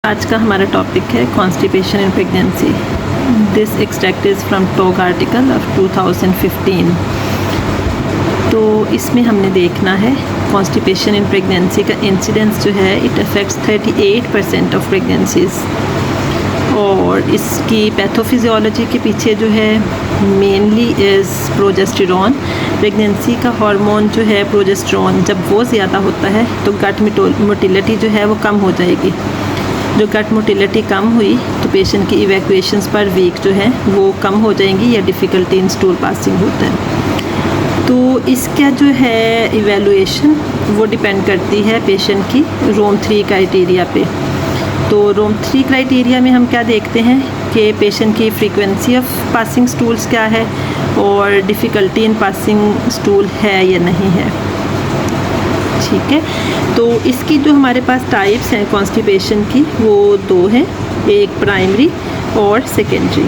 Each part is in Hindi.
आज का हमारा टॉपिक है constipation in pregnancy. This extract is from talk article of 2015। तो इसमें हमने देखना है कॉन्स्टिपेशन इन प्रेगनेंसी का इंसिडेंस जो है इट अफेक्ट्स 38% ऑफ प्रेगनेंसीज, और इसकी पैथोफिजियोलॉजी के पीछे जो है मेनली इज़ प्रोजेस्टेरॉन। प्रेगनेंसी का हार्मोन जो है प्रोजेस्टेरॉन, जब वो ज़्यादा होता है तो गट मोटिलिटी जो है वो कम हो जाएगी। जो गट मोटिलिटी कम हुई तो पेशेंट की इवैक्यूएशंस पर वीक जो है वो कम हो जाएंगी या डिफ़िकल्टी इन स्टूल पासिंग होता है। तो इसका जो है इवैल्यूएशन वो डिपेंड करती है पेशेंट की रोम 3 क्राइटेरिया पे। तो रोम 3 क्राइटेरिया में हम क्या देखते हैं कि पेशेंट की फ्रीक्वेंसी ऑफ पासिंग स्टूल्स क्या है और डिफ़िकल्टी इन पासिंग स्टूल है या नहीं है। ठीक है, तो इसकी जो हमारे पास टाइप्स हैं कॉन्स्टिपेशन की वो 2 हैं, एक प्राइमरी और सेकेंडरी।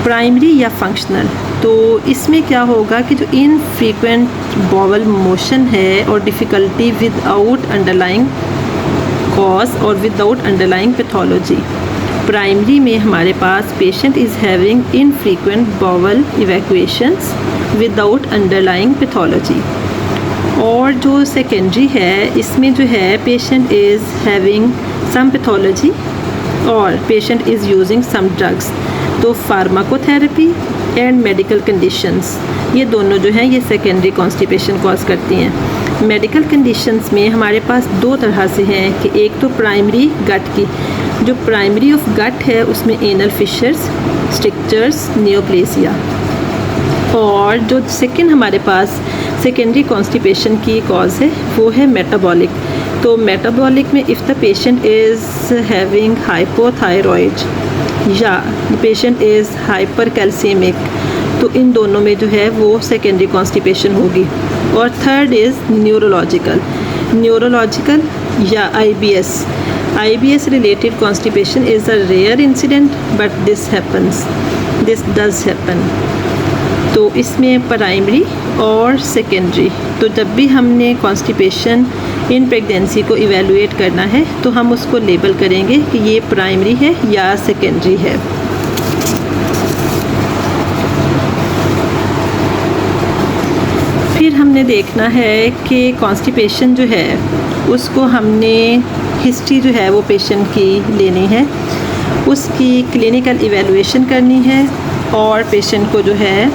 प्राइमरी या फंक्शनल, तो इसमें क्या होगा कि जो इनफ्रीक्वेंट बॉवल मोशन है और डिफ़िकल्टी विदाउट अंडरलाइंग कॉज और विदाउट अंडरलाइंग पैथोलॉजी। प्राइमरी में हमारे पास patient is having infrequent bowel evacuations without underlying pathology. और जो सेकेंडरी है इसमें जो है patient is having some pathology और patient is using some drugs. तो फार्माकोथेरेपी एंड मेडिकल कंडीशंस, ये दोनों जो हैं ये सेकेंडरी कॉन्स्टिपेशन कॉज करती हैं। मेडिकल कंडीशंस में हमारे पास 2 तरह से हैं कि एक तो प्राइमरी गट की, जो प्राइमरी ऑफ गट है उसमें एनल फिशर्स, स्ट्रिक्चर्स, नियोप्लेसिया। और जो सेकेंड हमारे पास सेकेंडरी कॉन्स्टिपेशन की कॉज है वो है मेटाबॉलिक। तो मेटाबॉलिक में if the patient is having hypothyroid या पेशेंट इज़ हाइपर कैल्सीमिक, तो इन दोनों में जो है वो सेकेंडरी कॉन्स्टिपेशन होगी। और थर्ड इज़ न्यूरोलॉजिकल या IBS related constipation is a rare incident but this does happen. तो इसमें प्राइमरी और सेकेंडरी, तो जब भी हमने कॉन्स्टिपेशन इन प्रेगनेंसी को इवैल्यूएट करना है तो हम उसको लेबल करेंगे कि ये प्राइमरी है या सेकेंडरी है। फिर हमने देखना है कि कॉन्स्टिपेशन जो है उसको हमने हिस्ट्री जो है वो पेशेंट की लेनी है, उसकी क्लिनिकल इवैल्यूएशन करनी है और पेशेंट को जो है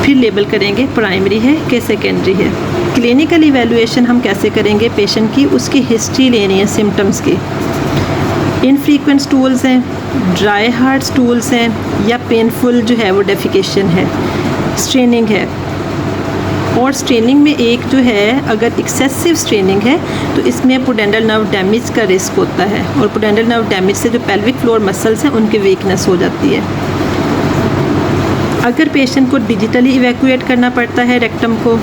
फिर लेबल करेंगे प्राइमरी है कि सेकेंडरी है। क्लिनिकल इवैल्यूएशन हम कैसे करेंगे पेशेंट की, उसकी हिस्ट्री लेनी है सिम्टम्स की। इनफ्रीक्वेंट स्टूल्स हैं, ड्राई हार्ड स्टूल्स हैं या पेनफुल जो है वो डेफिकेशन है, स्ट्रेनिंग है। और स्ट्रेनिंग में एक जो है अगर एक्सेसिव स्ट्रेनिंग है तो इसमें पुडेंडल नर्व डैमेज का रिस्क होता है, और पुडेंडल नर्व डैमेज से जो पेल्विक फ्लोर मसल्स हैं उनकी वीकनेस हो जाती है। अगर पेशेंट को डिजिटली इवैक्यूएट करना पड़ता है रेक्टम को,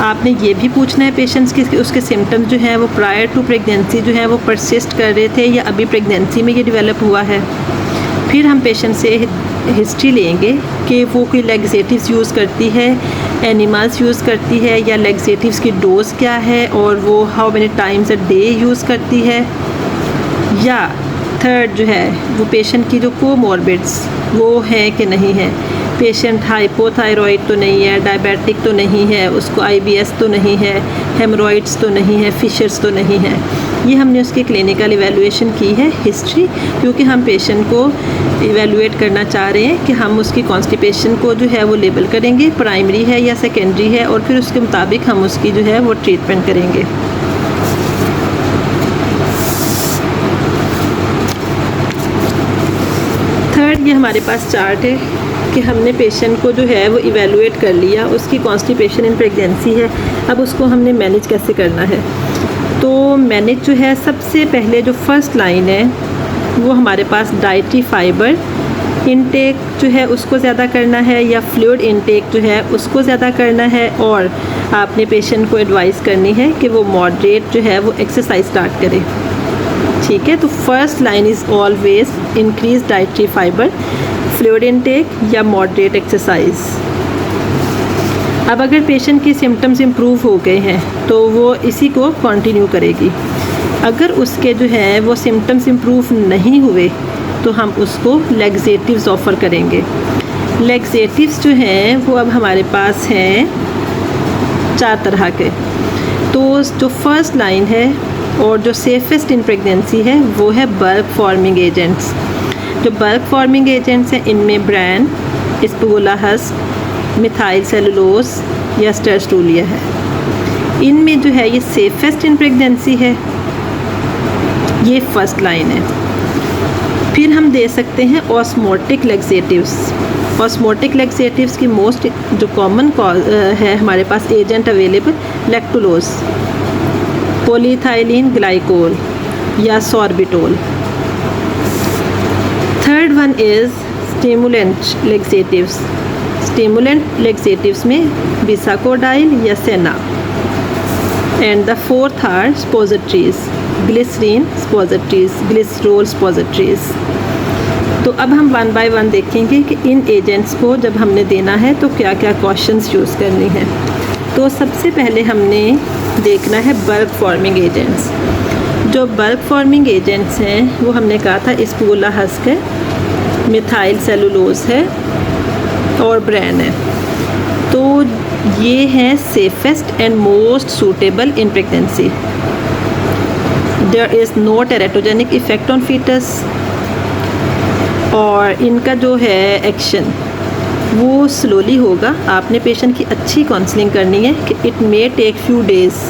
आपने ये भी पूछना है पेशेंट्स की उसके सिम्टम्स जो हैं वो प्रायर टू प्रेगनेंसी जो है वो परसिस्ट कर रहे थे या अभी प्रेगनेंसी में ये डेवलप हुआ है। फिर हम पेशेंट से हिस्ट्री लेंगे कि वो कोई लेग्सेटिव्स यूज़ करती है, एनिमल्स यूज़ करती है या लेग्सेटिव्स की डोज क्या है और वो how many times a day use करती है। या थर्ड जो है वो पेशेंट की जो कोमॉर्बिड्स वो है कि नहीं है, पेशेंट हाइपोथायरॉइड तो नहीं है, डायबिटिक तो नहीं है, उसको IBS तो नहीं है, हेमरॉइड्स तो नहीं है, फिशर्स तो नहीं है। ये हमने उसकी क्लिनिकल इवैल्यूएशन की है हिस्ट्री, क्योंकि हम पेशेंट को इवैल्यूएट करना चाह रहे हैं कि हम उसकी कॉन्स्टिपेशन को जो है वो लेबल करेंगे प्राइमरी है या सेकेंडरी है, और फिर उसके मुताबिक हम उसकी जो है वो ट्रीटमेंट करेंगे। थर्ड ये हमारे पास चार्ट है कि हमने पेशेंट को जो है वो इवैल्यूएट कर लिया, उसकी कॉन्स्टिपेशन इन प्रेगनेंसी है। अब उसको हमने मैनेज कैसे करना है, तो मैनेज जो है सबसे पहले जो फर्स्ट लाइन है वो हमारे पास डाइटरी फाइबर इनटेक जो है उसको ज़्यादा करना है या फ्लूइड इनटेक जो है उसको ज़्यादा करना है, और आपने पेशेंट को एडवाइस करनी है कि वो मॉडरेट जो है वो एक्सरसाइज स्टार्ट करे। ठीक है, तो first line is always increase dietary fibre, fluid intake या मॉडरेट एक्सरसाइज। अब अगर पेशेंट की सिम्टम्स इम्प्रूव हो गए हैं तो वो इसी को कंटिन्यू करेगी। अगर उसके जो है वो सिम्टम्स इम्प्रूव नहीं हुए तो हम उसको लैक्सेटिव्स ऑफ़र करेंगे। लैक्सेटिव्स जो हैं वो अब हमारे पास हैं 4 तरह के। तो जो फर्स्ट लाइन है और जो सेफेस्ट इन प्रेगनेंसी है वो है बल्क फॉर्मिंग एजेंट्स। जो बल्क फॉर्मिंग एजेंट्स हैं इनमें ब्रैन, इस्पुगुला हस्क, मिथाइल सेलुलोज या स्टेरस्टूलिया है। इनमें जो है ये सेफेस्ट इन प्रेगनेंसी है, ये फर्स्ट लाइन है। फिर हम दे सकते हैं ऑस्मोटिक लैक्सेटिव्स। ऑस्मोटिक लैक्सेटिव्स की मोस्ट जो कॉमन है हमारे पास agent available lactulose, polyethylene glycol या sorbitol. Third one is stimulant laxatives. Stimulant laxatives में बिसाकोडाइल या senna. And the fourth are suppositories, glycerin suppositories, glycerol suppositories. तो अब हम वन बाय वन देखेंगे कि इन एजेंट्स को जब हमने देना है तो क्या क्या कॉशंस यूज़ करनी है। तो सबसे पहले हमने देखना है बल्क फॉर्मिंग एजेंट्स। जो बल्क फॉर्मिंग एजेंट्स हैं वो हमने कहा था इस्पुगुला हस्क है, मिथाइल सेलुलोज है और ब्रैन है। तो ये हैं safest and most suitable in pregnancy. There is no teratogenic effect on foetus और इनका जो है एक्शन वो स्लोली होगा। आपने पेशेंट की अच्छी काउंसलिंग करनी है कि it may take few days.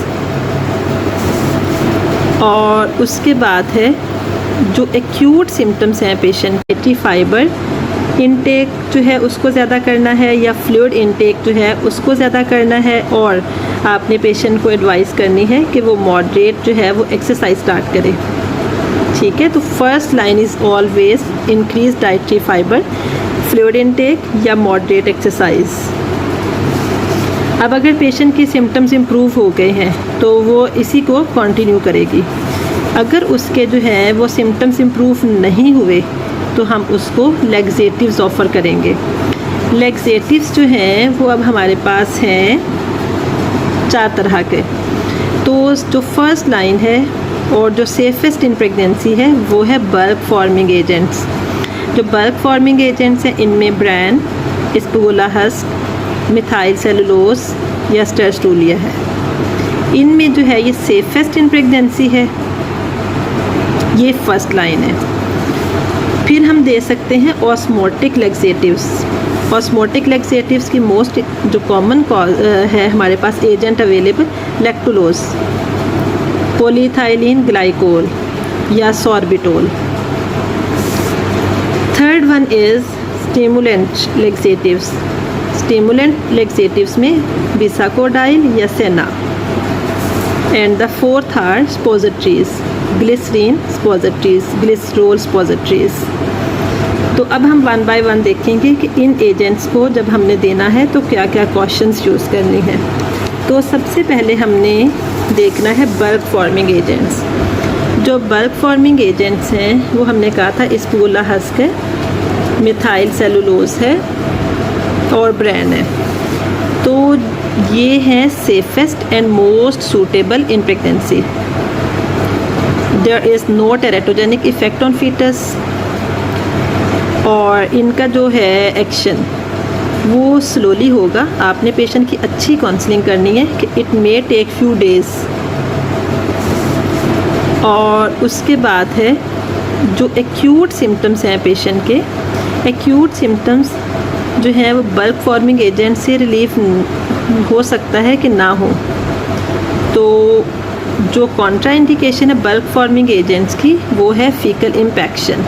और उसके बाद है जो एक्यूट सिम्टम्स हैं पेशेंट के, फाइबर इनटेक जो है उसको ज़्यादा करना है या फ्लूइड इनटेक जो है उसको ज़्यादा करना है। और आपने पेशेंट को एडवाइस करनी है कि वो मॉडरेट जो है वो एक्सरसाइज स्टार्ट करे। ठीक है, तो first line is always increase dietary fibre, fluid intake या मॉडरेट एक्सरसाइज। अब अगर पेशेंट की सिम्टम्स इम्प्रूव हो गए हैं तो वो इसी को कंटिन्यू करेगी। अगर उसके जो है वो सिम्टम्स इम्प्रूव नहीं हुए तो हम उसको लैक्सेटिव्स ऑफ़र करेंगे। लैक्सेटिव्स जो हैं वो अब हमारे पास हैं 4 तरह के। तो जो फर्स्ट लाइन है और जो सेफेस्ट इन प्रेगनेंसी है वो है बल्क फॉर्मिंग एजेंट्स। जो बल्क फॉर्मिंग एजेंट्स हैं इनमें ब्रैन, इस्पुगुला हस्क, मिथाइल सेलुलोज या स्टेरस्टूलिया है। इनमें जो है ये सेफेस्ट इन प्रेगनेंसी है, ये फर्स्ट लाइन है। फिर हम दे सकते हैं ऑस्मोटिक लैक्सेटिव्स। ऑस्मोटिक लैक्सेटिव्स की मोस्ट जो कॉमन है हमारे पास agent available lactulose, polyethylene glycol या sorbitol. Third one is stimulant laxatives. Stimulant laxatives में बिसाकोडाइल या senna. And the fourth are suppositories, glycerin suppositories, glycerol suppositories. तो अब हम वन बाय वन देखेंगे कि इन एजेंट्स को जब हमने देना है तो क्या क्या कॉशंस यूज़ करनी है। तो सबसे पहले हमने देखना है बल्क फॉर्मिंग एजेंट्स। जो बल्क फॉर्मिंग एजेंट्स हैं वो हमने कहा था इस्पुगुला हस्क है, मिथाइल सेलुलोज है और ब्रैन है। तो ये हैं safest and most suitable in pregnancy. There is no teratogenic effect on foetus और इनका जो है एक्शन वो स्लोली होगा। आपने पेशेंट की अच्छी काउंसलिंग करनी है कि it may take few days. और उसके बाद है जो एक्यूट सिम्टम्स हैं पेशेंट के, एक्यूट सिम्टम्स जो हैं वो बल्क फॉर्मिंग एजेंट से रिलीफ हो सकता है कि ना हो। तो जो कॉन्ट्राइंडिकेशन है बल्क फॉर्मिंग एजेंट्स की वो है फीकल इम्पैक्शन।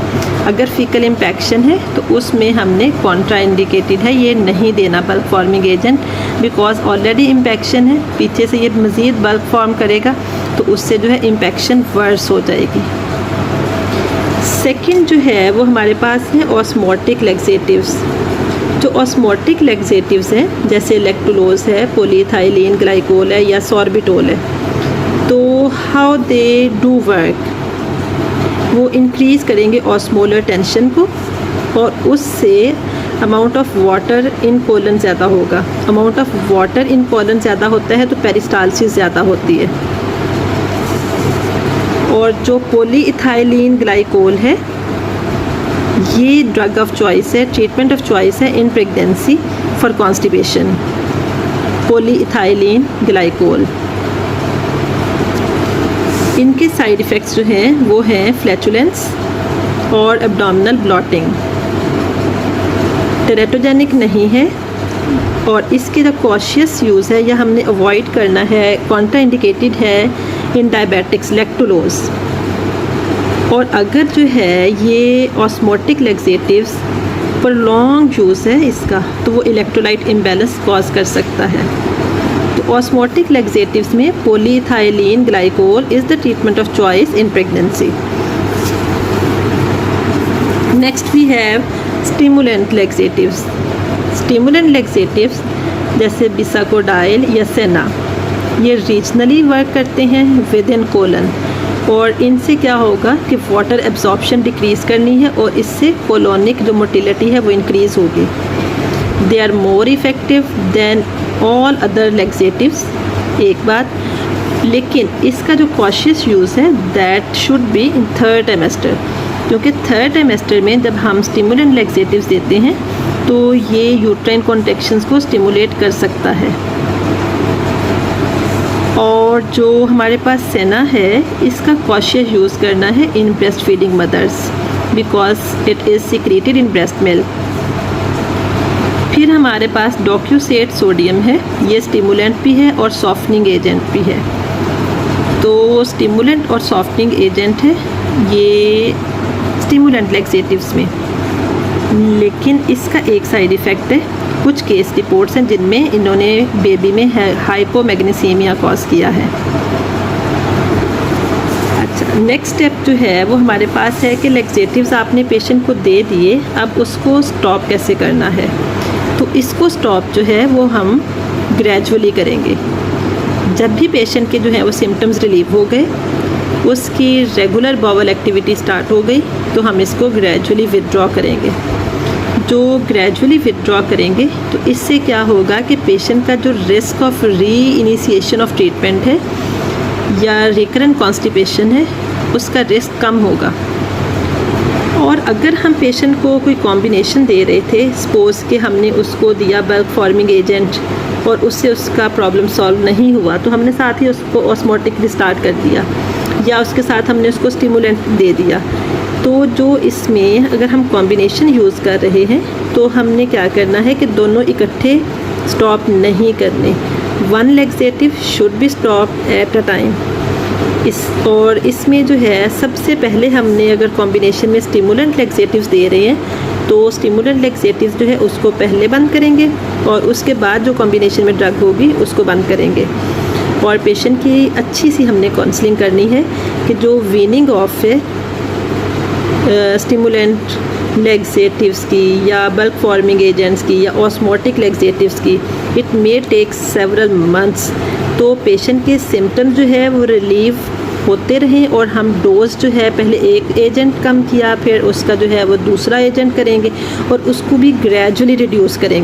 अगर फीकल इम्पैक्शन है तो उसमें हमने कॉन्ट्राइंडिकेटेड है ये नहीं देना bulk forming agent, because already impaction है, पीछे से ये मज़ीद बल्क फॉर्म करेगा तो उससे जो है इम्पैक्शन वर्स हो जाएगी। सेकंड जो है वो हमारे पास है ऑस्मोटिक लैक्सेटिव्स। जो ऑस्मोटिक लैक्सेटिव्स हैं जैसे लैक्टुलोज है, पॉलीइथाइलिन ग्लाइकोल है या सॉर्बिटोल है। तो हाउ दे डू वर्क, वो इंक्रीज़ करेंगे ऑस्मोलर टेंशन को और उससे amount of water in colon ज़्यादा होगा। Amount of water in colon ज़्यादा होता है तो पेरिस्टाल्सिस ज़्यादा होती है। और जो पॉलीइथाइलिन ग्लाइकोल है ये ड्रग ऑफ चॉइस है, ट्रीटमेंट ऑफ चॉइस है in pregnancy for constipation, polyethylene glycol. इनके साइड इफ़ेक्ट्स जो हैं वो हैं फ्लैचुलेंस और एब्डोमिनल ब्लॉटिंग। टेरेटोजेनिक नहीं है और इसके जो कॉशियस यूज़ है या हमने अवॉइड करना है, कॉन्ट्राइंडिकेटेड है इन डायबिटिक्स, लैक्टोलोज। और अगर जो है ये ऑस्मोटिक लैक्सेटिव्स पर लॉन्ग यूज़ है इसका, तो वो इलेक्ट्रोलाइट इम्बैलेंस कॉज कर सकता है। तो ऑस्मोटिक लैक्सेटिव्स में polyethylene glycol is the treatment of choice in pregnancy. Next we have stimulant laxatives. Stimulant laxatives जैसे बिसाकोडाइल या सेना, ये रीजनली वर्क करते हैं विद इन कोलन, और इनसे क्या होगा कि वाटर एब्जॉर्प्शन डिक्रीज़ करनी है और इससे कोलोनिक जो मोटिलिटी है वो इंक्रीज़ होगी। They are more effective than all other laxatives. एक बात, लेकिन इसका जो कॉशियस यूज़ है that should be in third trimester, क्योंकि थर्ड ट्राइमेस्टर में जब हम स्टिमुलेंट लैक्सेटिव्स देते हैं तो ये यूट्राइन कॉन्ट्रैक्शंस को स्टिमुलेट कर सकता है। और जो हमारे पास सेना है इसका कॉशियस यूज़ करना है in breast feeding mother's because it is secreted in breast milk. फिर हमारे पास डॉक्यूसेट सोडियम है, ये स्टिमुलेंट भी है और सॉफ्टनिंग एजेंट भी है। तो स्टिमुलेंट और सॉफ्टनिंग एजेंट है ये स्टिमुलेंट लैक्सेटिव्स में, लेकिन इसका एक साइड इफ़ेक्ट है। कुछ केस रिपोर्ट्स हैं जिनमें इन्होंने बेबी में हाइपोमैग्नीसीमिया कॉज किया है। अच्छा, नेक्स्ट स्टेप जो है वो हमारे पास है कि लैक्सेटिव्स आपने पेशेंट को दे दिए, अब उसको स्टॉप कैसे करना है। तो इसको स्टॉप जो है वो हम ग्रेजुअली करेंगे। जब भी पेशेंट के जो है वो सिम्टम्स रिलीव हो गए, उसकी रेगुलर बाउल एक्टिविटी स्टार्ट हो गई, तो हम इसको ग्रेजुअली विदड्रॉ करेंगे। जो ग्रेजुअली विदड्रॉ करेंगे तो इससे क्या होगा कि पेशेंट का जो रिस्क ऑफ री इनिशिएशन ऑफ ट्रीटमेंट है या रिकरेंट कॉन्स्टिपेशन है उसका रिस्क कम होगा। और अगर हम पेशेंट को कोई कॉम्बिनेशन दे रहे थे, सपोज कि हमने उसको दिया बल्क फॉर्मिंग एजेंट और उससे उसका प्रॉब्लम सॉल्व नहीं हुआ, तो हमने साथ ही उसको ऑस्मोटिक भी स्टार्ट कर दिया या उसके साथ हमने उसको स्टिमुलेंट दे दिया। तो जो इसमें अगर हम कॉम्बिनेशन यूज़ कर रहे हैं तो हमने क्या करना है कि दोनों इकट्ठे स्टॉप नहीं करने। One laxative should be stop at a time. और इसमें जो है सबसे पहले हमने अगर कॉम्बिनेशन में स्टिमुलेंट लैक्सेटिव्स दे रहे हैं तो स्टिमुलेंट लैक्सेटिव्स जो है उसको पहले बंद करेंगे और उसके बाद जो कॉम्बिनेशन में ड्रग होगी उसको बंद करेंगे। और पेशेंट की अच्छी सी हमने काउंसलिंग करनी है कि जो वीनिंग ऑफ है स्टिमुलेंट लैक्सेटिव्स की या बल्क फॉर्मिंग एजेंट्स की या ऑस्मोटिक लैक्सेटिव्स की, it may take several months. तो पेशेंट के सिम्टम्स जो है वो रिलीव होते रहें और हम डोज जो है पहले एक एजेंट कम किया, फिर उसका जो है वो दूसरा एजेंट करेंगे और उसको भी ग्रेजुअली रिड्यूस करेंगे।